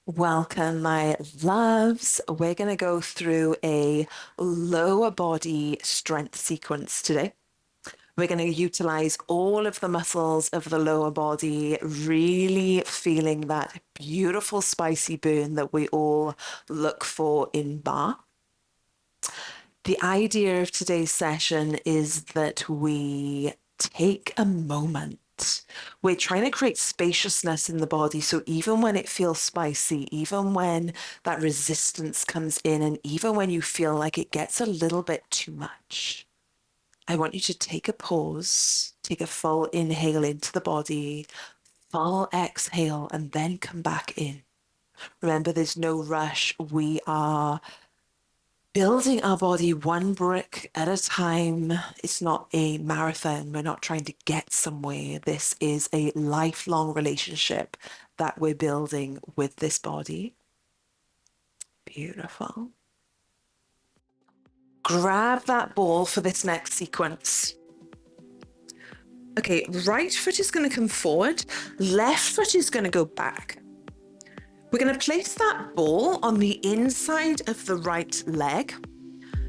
Welcome, my loves. We're going to go through a lower body strength sequence today. We're going to utilize all of the muscles of the lower body, really feeling that beautiful spicy burn that we all look for in barre. The idea of today's session is that we take a moment. We're trying to create spaciousness in the body. So even when it feels spicy, even when that resistance comes in, and even when you feel like it gets a little bit too much, I want you to take a pause, take a full inhale into the body, full exhale, and then come back in. Remember, there's no rush. We are building our body one brick at a time. It's not a marathon. We're not trying to get somewhere. This is a lifelong relationship that we're building with this body. Beautiful. Grab that ball for this next sequence. Okay, right foot is going to come forward. Left foot is going to go back. We're going to place that ball on the inside of the right leg.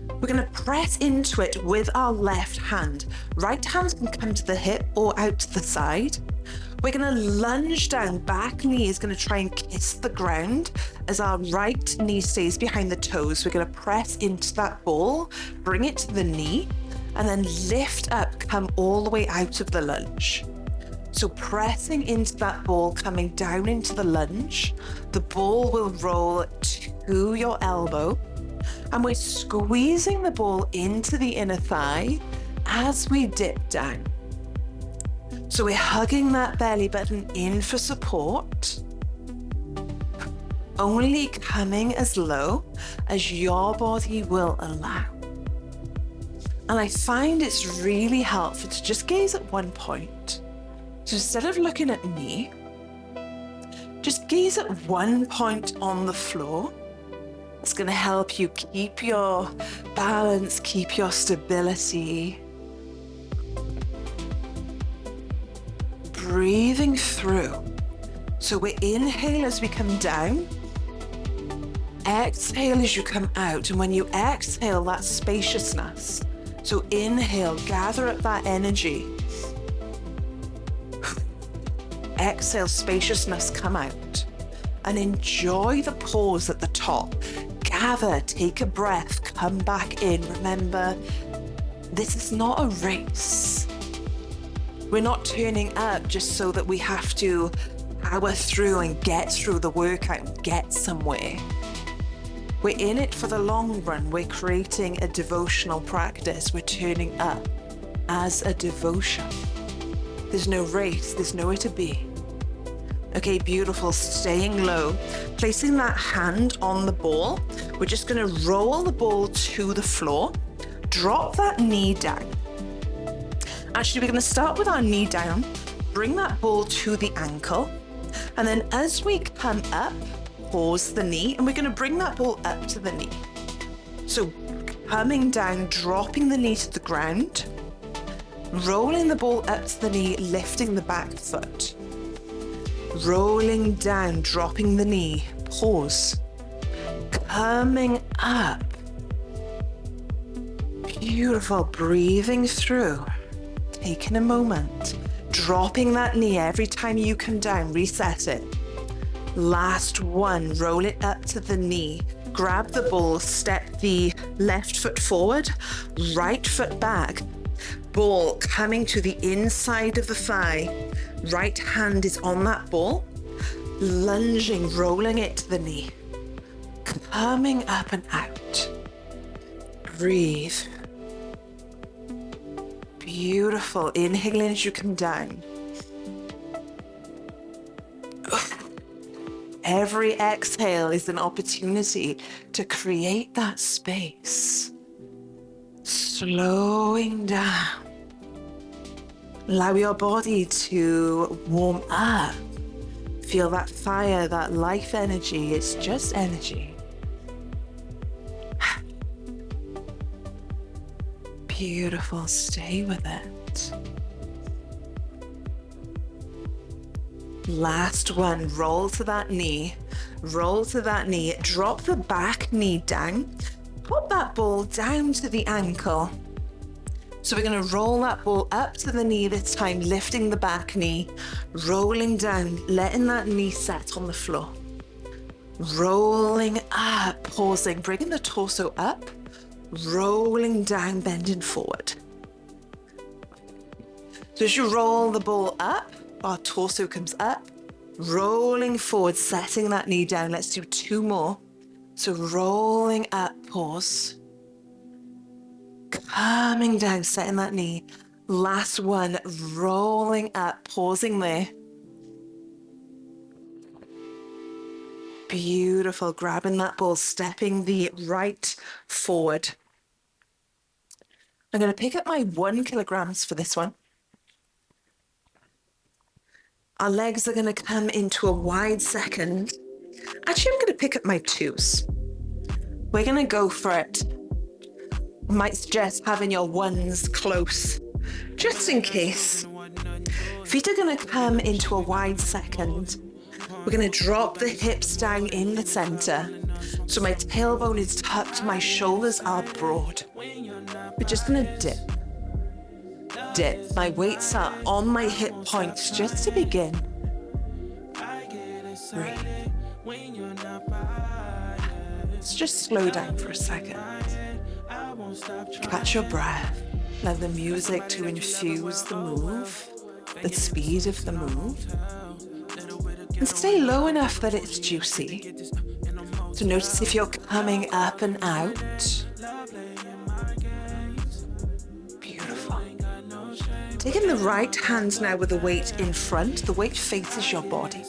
We're going to press into it with our left hand. Right hand can come to the hip or out to the side. We're going to lunge down. Back knee is going to try and kiss the ground as our right knee stays behind the toes. We're going to press into that ball, bring it to the knee, and then lift up, come all the way out of the lunge. So pressing into that ball, coming down into the lunge, the ball will roll to your elbow, and we're squeezing the ball into the inner thigh as we dip down. So we're hugging that belly button in for support, only coming as low as your body will allow. And I find it's really helpful to just gaze at one point. So instead of looking at me, just gaze at one point on the floor. It's going to help you keep your balance, keep your stability. Breathing through. So we inhale as we come down. Exhale as you come out. And when you exhale, that spaciousness. So inhale, gather up that energy. Exhale, spaciousness, come out. And enjoy the pause at the top. Gather, take a breath, come back in. Remember, this is not a race. We're not turning up just so that we have to power through and get through the workout and get somewhere. We're in it for the long run. We're creating a devotional practice. We're turning up as a devotion. There's no race, there's nowhere to be. Okay, beautiful, staying low. Placing that hand on the ball, we're just gonna roll the ball to the floor, drop that knee down. Actually, we're gonna start with our knee down, bring that ball to the ankle, and then as we come up, pause the knee, and we're gonna bring that ball up to the knee. So coming down, dropping the knee to the ground, rolling the ball up to the knee, lifting the back foot. Rolling down, dropping the knee, pause. Coming up. Beautiful, breathing through. Taking a moment. Dropping that knee every time you come down, reset it. Last one, roll it up to the knee. Grab the ball, step the left foot forward, right foot back. Ball coming to the inside of the thigh. Right hand is on that ball, lunging, rolling it to the knee, coming up and out. Breathe. Beautiful. Inhaling as you come down. Every exhale is an opportunity to create that space. Slowing down. Allow your body to warm up. Feel that fire, that life energy. It's just energy. Beautiful. Stay with it. Last one. Roll to that knee. roll to that knee, drop the back knee down, put that ball down to the ankle. So we're going to roll that ball up to the knee this time, lifting the back knee, rolling down, letting that knee set on the floor. Rolling up, pausing, bringing the torso up, rolling down, bending forward. So as you roll the ball up, our torso comes up, rolling forward, setting that knee down. Let's do 2 more. So rolling up, pause. Coming down, setting that knee. Last one, rolling up, pausing there. Beautiful, grabbing that ball, stepping the right forward. I'm going to pick up my 1 kilograms for this one. Our legs are going to come into a wide second. Actually, I'm going to pick up my 2s. We're going to go for it. I might suggest having your 1s close, just in case. Feet are going to come into a wide second. We're going to drop the hips down in the center. So my tailbone is tucked, my shoulders are broad. We're just going to dip. Dip. My weights are on my hip points just to begin. Breathe. Let's just slow down for a second. Catch your breath. Let the music to infuse the move, the speed of the move. And stay low enough that it's juicy. So notice if you're coming up and out. Taking the right hand now with the weight in front, the weight faces your body.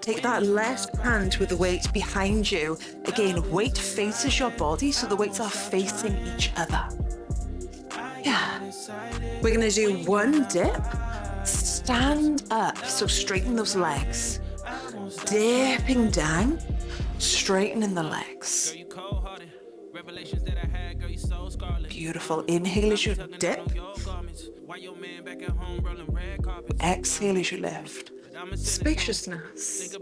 Take that left hand with the weight behind you. Again, weight faces your body, so the weights are facing each other. Yeah. We're going to do 1 dip. Stand up, so straighten those legs. Dipping down, straightening the legs. Beautiful. Inhale as you dip. Exhale as you lift. Spaciousness.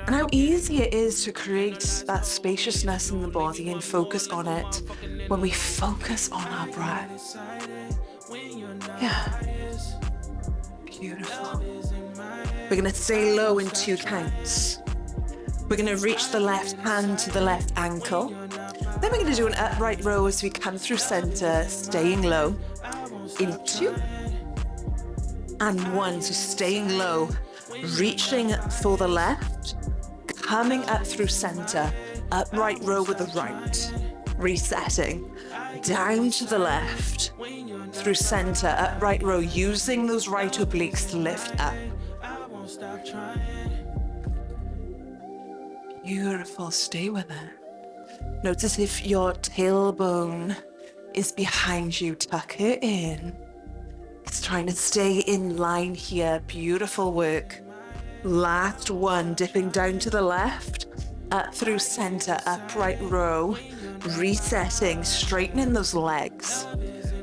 And how easy it is to create that spaciousness in the body and focus on it when we focus on our breath. Yeah. Beautiful. We're going to stay low in 2 counts. We're going to reach the left hand to the left ankle. Then we're going to do an upright row as we come through center, staying low. In 2 and 1, so staying low, reaching for the left, coming up through center, upright row with the right, resetting, down to the left, through center, upright row, using those right obliques to lift up. Beautiful, stay with it. Notice if your tailbone is behind you, tuck it in. It's trying to stay in line here. Beautiful work. Last one, dipping down to the left, up through center, upright row, resetting, straightening those legs.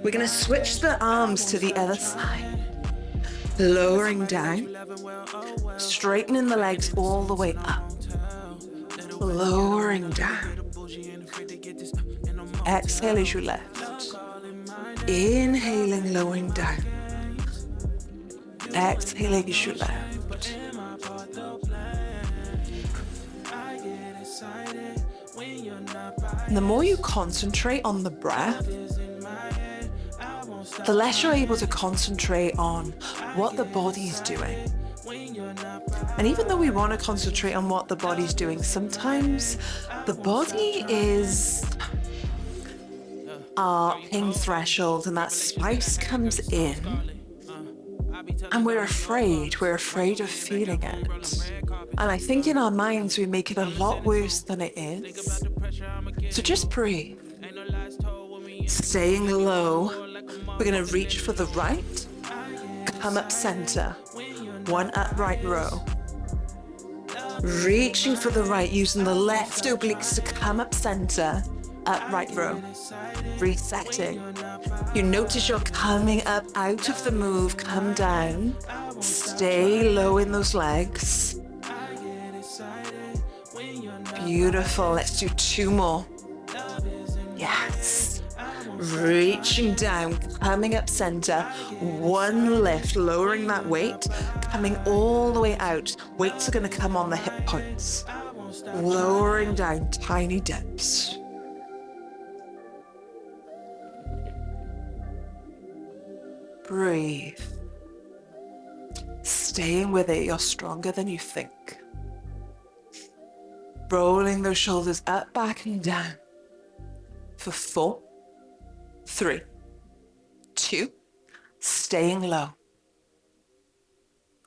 We're going to switch the arms to the other side. Lowering down, straightening the legs all the way up. Lowering down. Exhale as you lift. Inhaling, lowering down. Exhaling as you lift. And the more you concentrate on the breath, the less you're able to concentrate on what the body's doing. And even though we want to concentrate on what the body's doing, sometimes the body is our ping threshold, and that spice comes in and we're afraid of feeling it. And I think in our minds we make it a lot worse than it is. So just breathe. Staying low. We're going to reach for the right, come up center, 1 upright row. Reaching for the right, using the left obliques to come up center, upright row. Resetting. You notice you're coming up out of the move, come down, stay low in those legs. Beautiful. Let's do 2 more. Yes. Reaching down, coming up center. 1 lift, lowering that weight, coming all the way out. Weights are going to come on the hip points. Lowering down, tiny dips. Breathe. Staying with it, you're stronger than you think. Rolling those shoulders up, back, and down. For 4, 3, 2, staying low.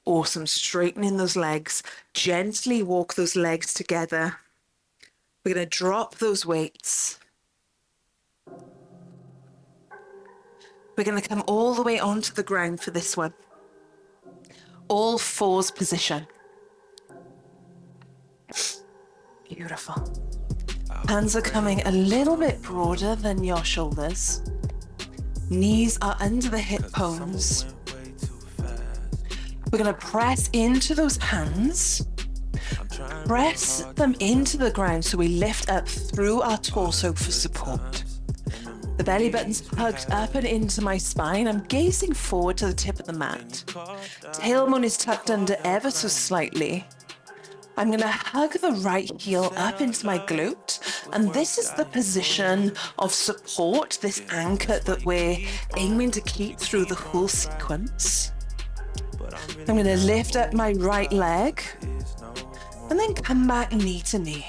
Awesome, straightening those legs. Gently walk those legs together. We're going to drop those weights. We're going to come all the way onto the ground for this one. All 4s position. Beautiful. Hands are coming a little bit broader than your shoulders. Knees are under the hip bones. We're going to press into those hands. Press them into the ground so we lift up through our torso for support. The belly button's hugged up and into my spine. I'm gazing forward to the tip of the mat. Tailbone is tucked under ever so slightly. I'm going to hug the right heel up into my glute, and this is the position of support, this anchor that we're aiming to keep through the whole sequence. I'm going to lift up my right leg, and then come back knee to knee.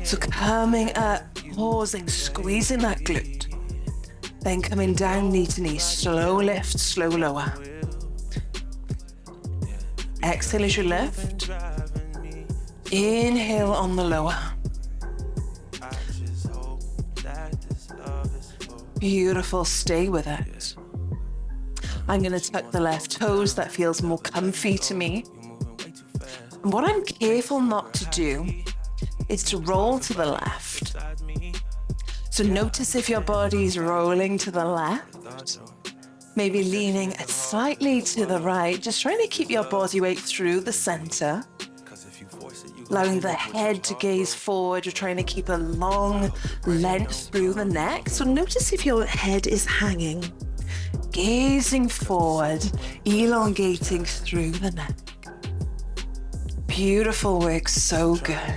So coming up, pausing, squeezing that glute, then coming down knee to knee, slow lift, slow lower. Exhale as you lift. Inhale on the lower. Beautiful, stay with it. I'm going to tuck the left toes, that feels more comfy to me. And what I'm careful not to do is to roll to the left. So notice if your body's rolling to the left. Maybe leaning slightly to the right, just trying to keep your body weight through the center. Allowing the head to gaze forward, you're trying to keep a long length through the neck. So notice if your head is hanging, gazing forward, elongating through the neck. Beautiful work, so good.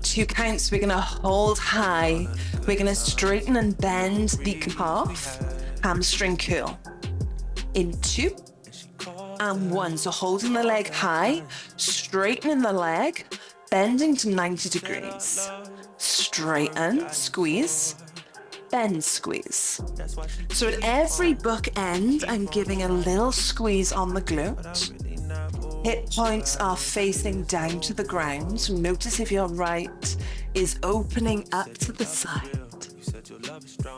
2 counts, we're gonna hold high. We're gonna straighten and bend the calf. Hamstring curl in 2 and 1. So holding the leg high, straightening the leg, bending to 90 degrees. Straighten, squeeze, bend, squeeze. So at every bookend, I'm giving a little squeeze on the glute. Hip points are facing down to the ground. So notice if your right is opening up to the side.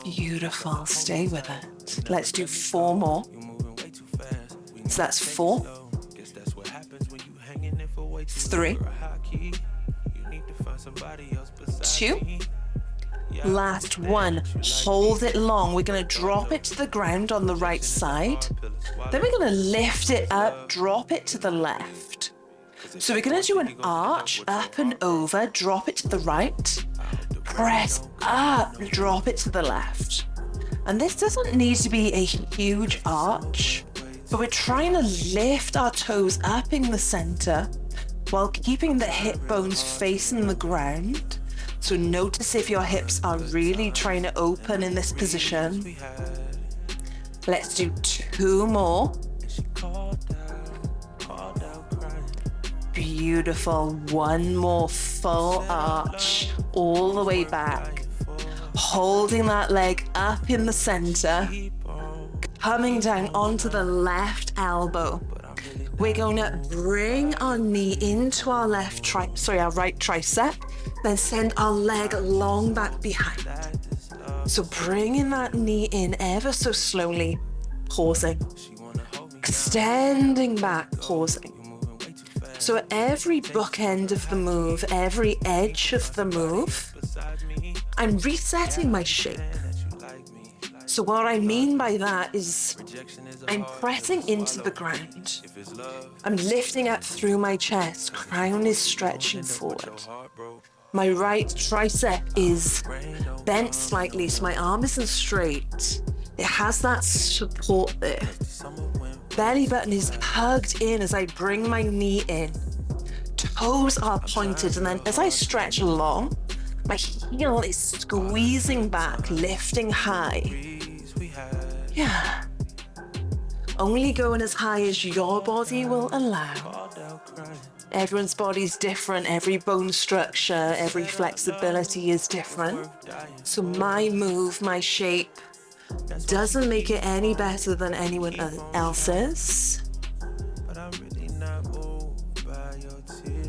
Beautiful, stay with it. Let's do 4 more. So that's 4, 3, 2, last 1. Hold it long. We're going to drop it to the ground on the right side. Then we're going to lift it up, drop it to the left. So we're going to do an arch up and over, drop it to the right. Press up, drop it to the left. And this doesn't need to be a huge arch, but we're trying to lift our toes up in the center while keeping the hip bones facing the ground. So notice if your hips are really trying to open in this position. Let's do 2 more. Beautiful. 1 more full arch all the way back. Holding that leg up in the center. Coming down onto the left elbow. We're going to bring our knee into our right tricep, then send our leg long back behind. So bringing that knee in ever so slowly, pausing. Extending back, pausing. So at every bookend of the move, every edge of the move, I'm resetting my shape. So what I mean by that is I'm pressing into the ground. I'm lifting up through my chest. Crown is stretching forward. My right tricep is bent slightly, so my arm isn't straight. It has that support there. Belly button is hugged in as I bring my knee in. Toes are pointed, and then as I stretch along, my heel is squeezing back, lifting high. Yeah. Only going as high as your body will allow. Everyone's body's different, every bone structure, every flexibility is different. So my move, my shape, doesn't make it any better than anyone else's.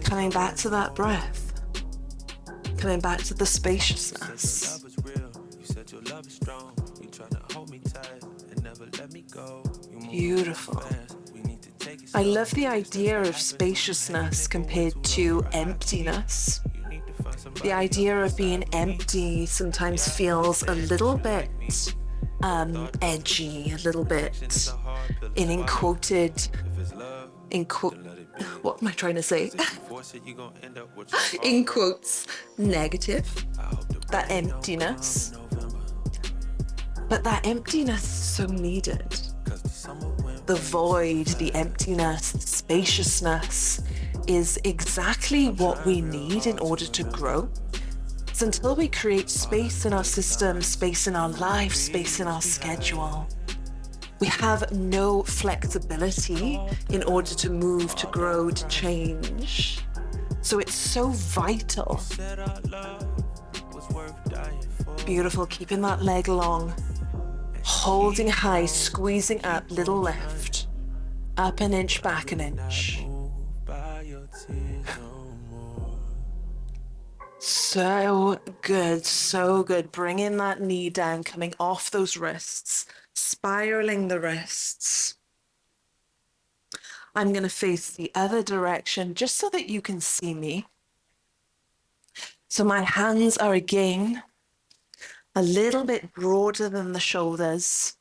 Coming back to that breath. Coming back to the spaciousness. Beautiful. I love the idea of spaciousness compared to emptiness. The idea of being empty sometimes feels a little bit edgy, a little bit what am I trying to say? In quotes, negative, that emptiness. But that emptiness is so needed. The void, the emptiness, the spaciousness is exactly what we need in order to grow. So until we create space in our system, space in our life, space in our schedule, we have no flexibility in order to move, to grow, to change. So it's so vital. Beautiful, keeping that leg long. Holding high, squeezing up, little lift. Up an inch, back an inch. So good, so good. Bringing that knee down, coming off those wrists, spiraling the wrists. I'm going to face the other direction just so that you can see me. So my hands are again a little bit broader than the shoulders.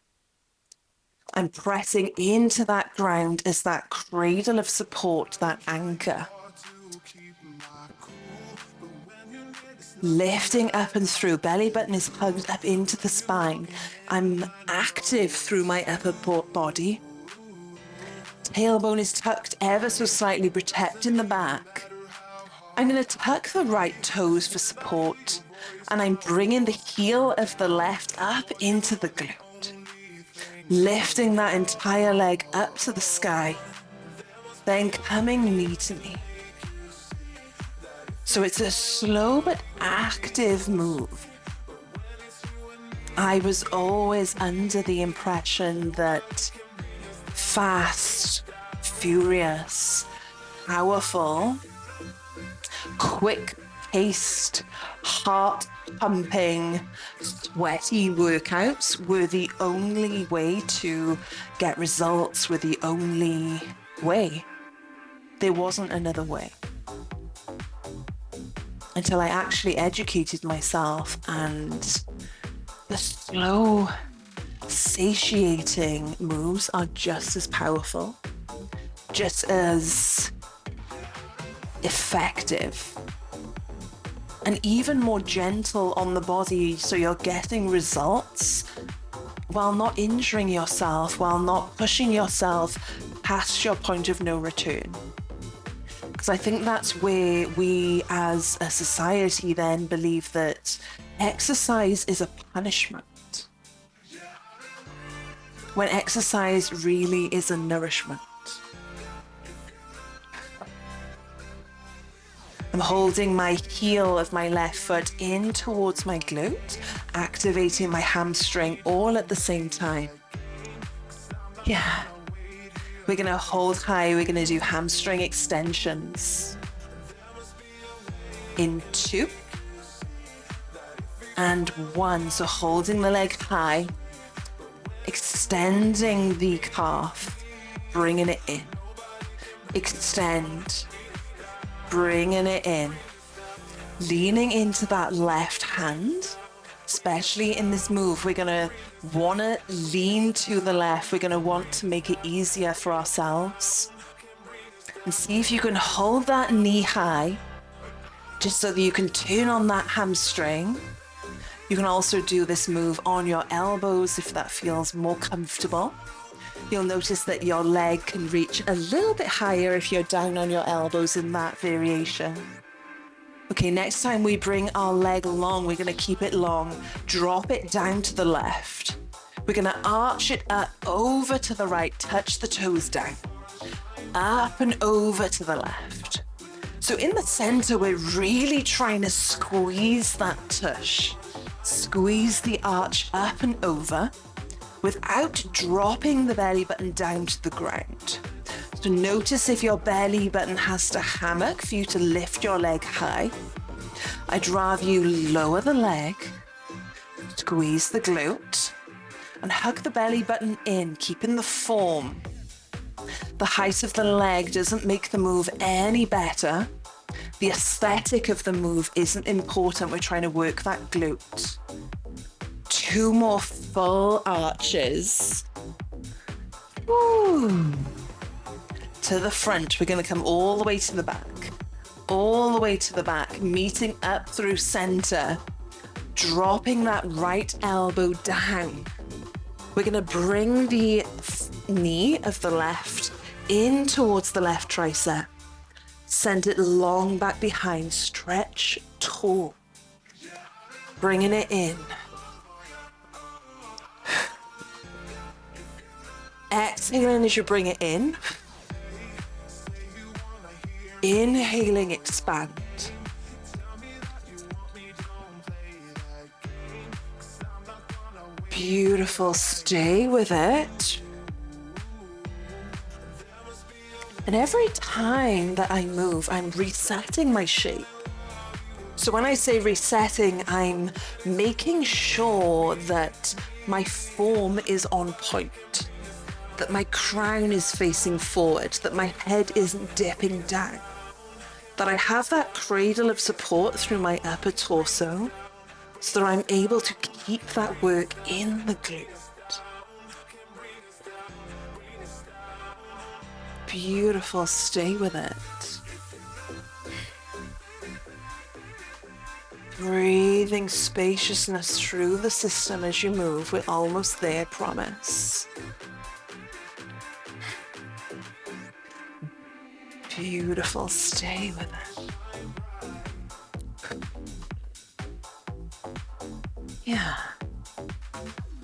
I'm pressing into that ground as that cradle of support, that anchor. Lifting up and through, belly button is hugged up into the spine. I'm active through my upper body. Tailbone is tucked ever so slightly, protecting the back. I'm going to tuck the right toes for support, and I'm bringing the heel of the left up into the glute. Lifting that entire leg up to the sky, then coming knee to knee. So it's a slow but active move. I was always under the impression that fast, furious, powerful, quick-paced, heart-pumping, sweaty workouts were the only way to get results, were the only way. There wasn't another way. Until I actually educated myself, and the slow, satiating moves are just as powerful, just as effective, and even more gentle on the body, so you're getting results while not injuring yourself, while not pushing yourself past your point of no return. Because I think that's where we as a society then believe that exercise is a punishment, when exercise really is a nourishment. I'm holding my heel of my left foot in towards my glute, activating my hamstring all at the same time. Yeah. We're going to hold high. We're going to do hamstring extensions. In 2 and 1. So holding the leg high, extending the calf, bringing it in. Extend, bringing it in. Leaning into that left hand. It's especially in this move, we're gonna wanna lean to the left. We're gonna want to make it easier for ourselves. And see if you can hold that knee high, just so that you can turn on that hamstring. You can also do this move on your elbows if that feels more comfortable. You'll notice that your leg can reach a little bit higher if you're down on your elbows in that variation. Okay, next time we bring our leg long, we're gonna keep it long, drop it down to the left. We're gonna arch it up over to the right, touch the toes down, up and over to the left. So in the center, we're really trying to squeeze that tush, squeeze the arch up and over without dropping the belly button down to the ground. So notice if your belly button has to hammock for you to lift your leg high. I'd rather you lower the leg, squeeze the glute, and hug the belly button in, keeping the form. The height of the leg doesn't make the move any better. The aesthetic of the move isn't important. We're trying to work that glute. 2 more full arches. Woo. To the front, we're going to come all the way to the back. All the way to the back, meeting up through center, dropping that right elbow down. We're going to bring the knee of the left in towards the left tricep. Send it long back behind, stretch tall. Bringing it in. Exhaling as you bring it in. Inhaling, expand. Beautiful, stay with it. And every time that I move, I'm resetting my shape. So when I say resetting, I'm making sure that my form is on point, that my crown is facing forward, that my head isn't dipping down, that I have that cradle of support through my upper torso, so that I'm able to keep that work in the glute. Beautiful, stay with it. Breathing spaciousness through the system as you move. We're almost there, promise. Beautiful, stay with it. Yeah.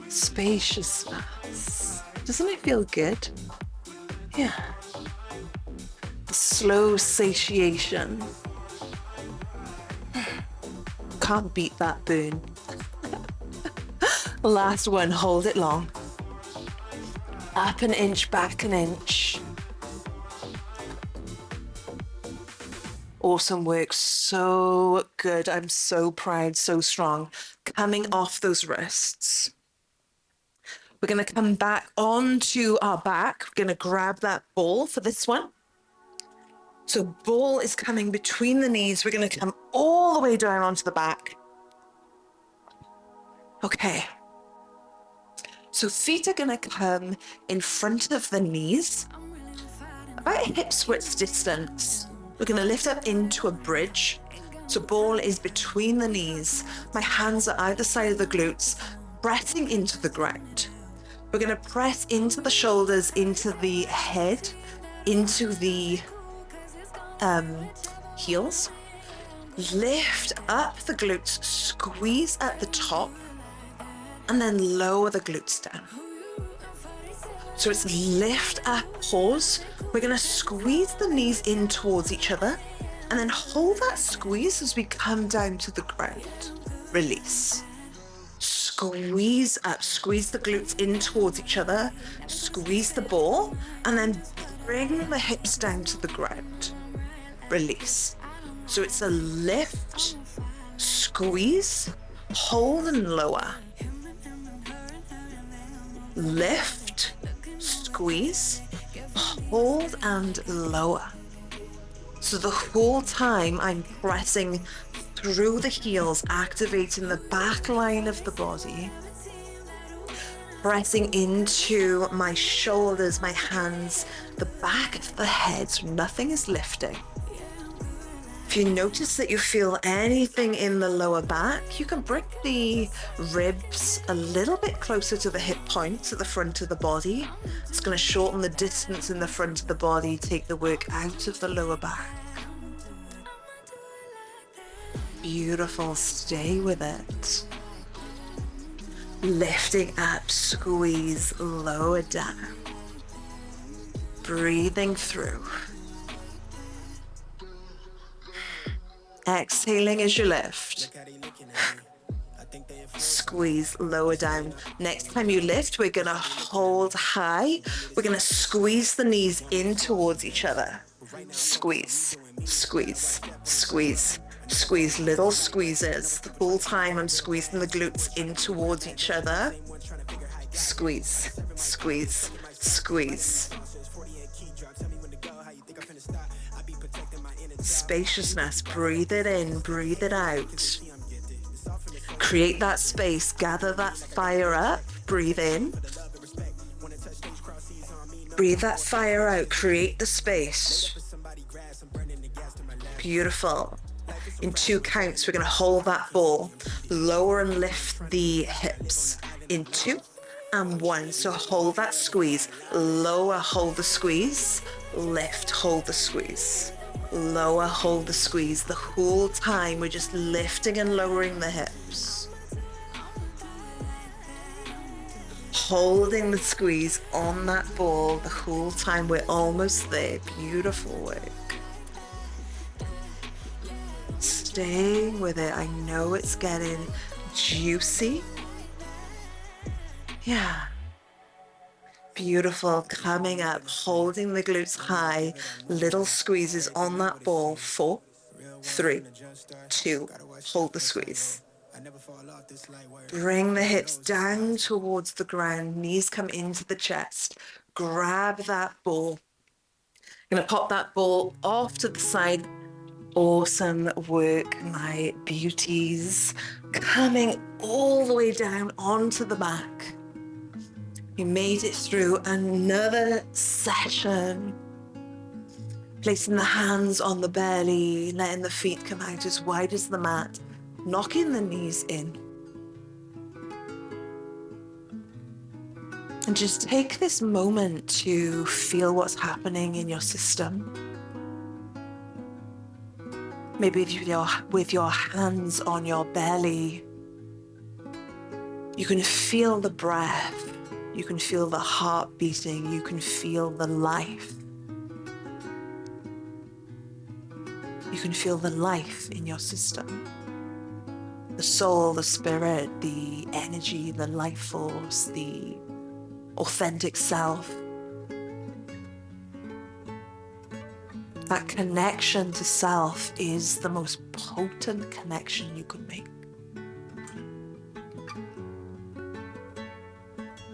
Spaciousness. Doesn't it feel good? Yeah. The slow satiation. Can't beat that burn. Last one, hold it long. Up an inch, back an inch. Awesome work, so good. I'm so proud, so strong. Coming off those wrists. We're gonna come back onto our back. We're gonna grab that ball for this one. So ball is coming between the knees. We're gonna come all the way down onto the back. Okay. So feet are gonna come in front of the knees, about hip width distance. We're gonna lift up into a bridge. So ball is between the knees. My hands are either side of the glutes, pressing into the ground. We're gonna press into the shoulders, into the head, into the heels. Lift up the glutes, squeeze at the top, and then lower the glutes down. So it's lift up, pause. We're gonna squeeze the knees in towards each other, and then hold that squeeze as we come down to the ground. Release. Squeeze up, squeeze the glutes in towards each other, squeeze the ball, and then bring the hips down to the ground. Release. So it's a lift, squeeze, hold and lower. Lift, squeeze, hold and lower. So the whole time I'm pressing through the heels, activating the back line of the body, pressing into my shoulders, my hands, the back of the head, so nothing is lifting. If you notice that you feel anything in the lower back, you can bring the ribs a little bit closer to the hip points at the front of the body. It's going to shorten the distance in the front of the body, take the work out of the lower back. Beautiful, stay with it. Lifting up, squeeze, lower down. Breathing through. Exhaling as you lift. Squeeze, lower down. Next time you lift, we're gonna hold high. We're gonna squeeze the knees in towards each other. Squeeze, squeeze, squeeze, squeeze, little squeezes. The whole time I'm squeezing the glutes in towards each other. Squeeze, squeeze, squeeze. Spaciousness, breathe it in, breathe it out. Create that space, gather that fire up, breathe in. Breathe that fire out, create the space. Beautiful. In 2 counts, we're gonna hold that ball, lower and lift the hips. In 2 and 1, so hold that squeeze, lower, hold the squeeze, lift, hold the squeeze. Lower, hold the squeeze. The whole time we're just lifting and lowering the hips. Holding the squeeze on that ball the whole time. We're almost there. Beautiful work. Stay with it. I know it's getting juicy. Yeah. Beautiful, coming up, holding the glutes high, little squeezes on that ball. 4, 3, 2, hold the squeeze. Bring the hips down towards the ground, knees come into the chest. Grab that ball. I'm gonna pop that ball off to the side. Awesome work, my beauties. Coming all the way down onto the back. You made it through another session. Placing the hands on the belly, letting the feet come out as wide as the mat, knocking the knees in. And just take this moment to feel what's happening in your system. Maybe with your hands on your belly, you can feel the breath. You can feel the heart beating. You can feel the life. You can feel the life in your system. The soul, the spirit, the energy, the life force, the authentic self. That connection to self is the most potent connection you could make.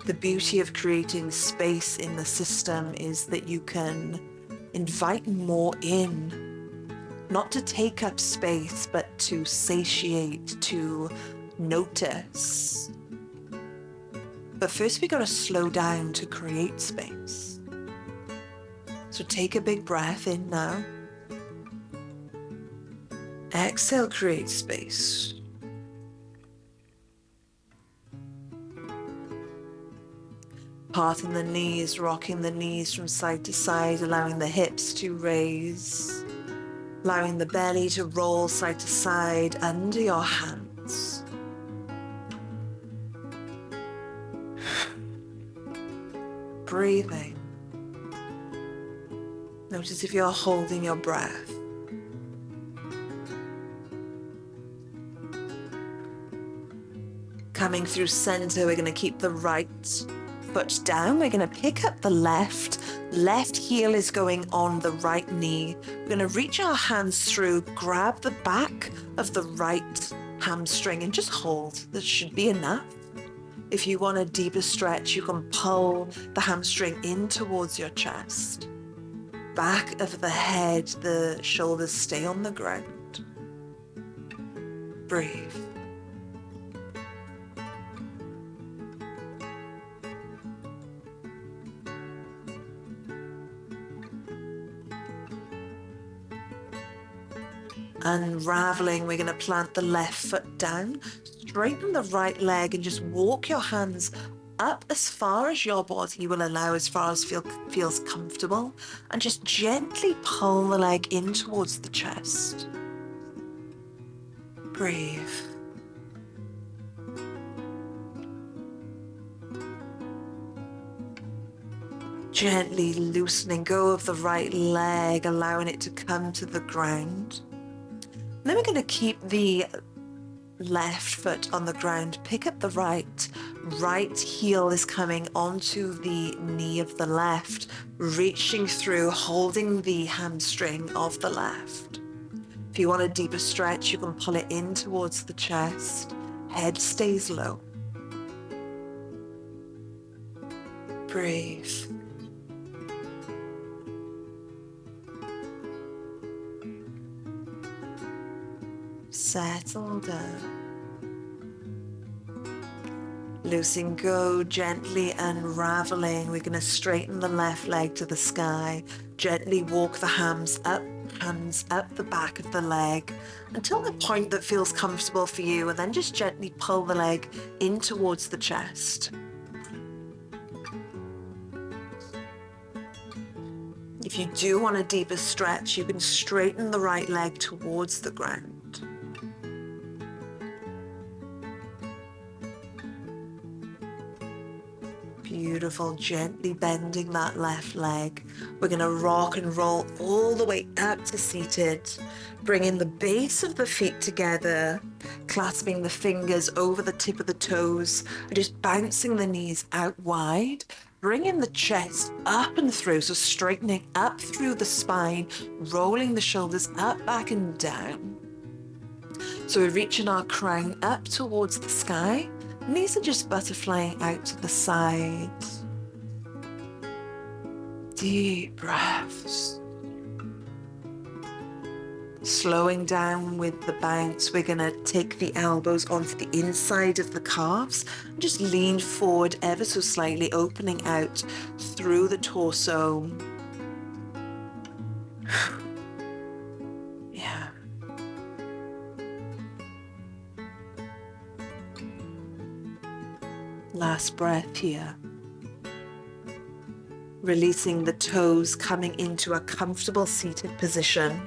The beauty of creating space in the system is that you can invite more in, not to take up space, but to satiate, to notice. But first we gotta slow down to create space. So take a big breath in now. Exhale, create space. Parting the knees, rocking the knees from side to side, allowing the hips to raise, allowing the belly to roll side to side under your hands. Breathing. Notice if you're holding your breath. Coming through center, we're going to keep the right foot down. We're going to pick up the left. Left heel is going on the right knee. We're going to reach our hands through, grab the back of the right hamstring and just hold. That should be enough. If you want a deeper stretch, you can pull the hamstring in towards your chest. Back of the head, the shoulders stay on the ground. Breathe. Unraveling, we're going to plant the left foot down, straighten the right leg, and just walk your hands up as far as your body will allow, as far as feels comfortable, and just gently pull the leg in towards the chest. Breathe. Gently loosening go of the right leg, allowing it to come to the ground. Then we're going to keep the left foot on the ground, pick up the right heel is coming onto the knee of the left, reaching through, holding the hamstring of the left. If you want a deeper stretch, you can pull it in towards the chest. Head stays low. Breathe. Settle down. Loosening go, gently unraveling. We're going to straighten the left leg to the sky. Gently walk the hands up the back of the leg until the point that feels comfortable for you, and then just gently pull the leg in towards the chest. If you do want a deeper stretch, you can straighten the right leg towards the ground. Beautiful, gently bending that left leg. We're going to rock and roll all the way up to seated. Bringing the base of the feet together, clasping the fingers over the tip of the toes, and just bouncing the knees out wide. Bringing the chest up and through, so straightening up through the spine, rolling the shoulders up, back and down. So we're reaching our crown up towards the sky. And these are just butterflying out to the side. Deep breaths. Slowing down with the bounce, we're going to take the elbows onto the inside of the calves and just lean forward ever so slightly, opening out through the torso. Yeah. Last breath here. Releasing the toes, coming into a comfortable seated position.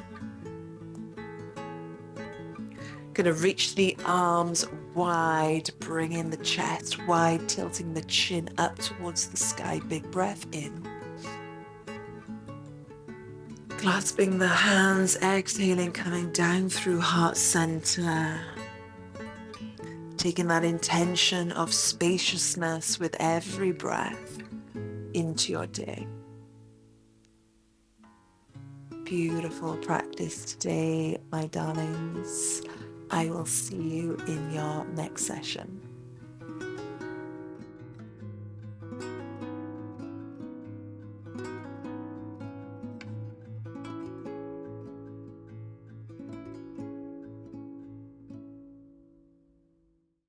Going to reach the arms wide, bringing the chest wide, tilting the chin up towards the sky. Big breath in. Clasping the hands, exhaling, coming down through heart center. Taking that intention of spaciousness with every breath into your day. Beautiful practice today, my darlings. I will see you in your next session.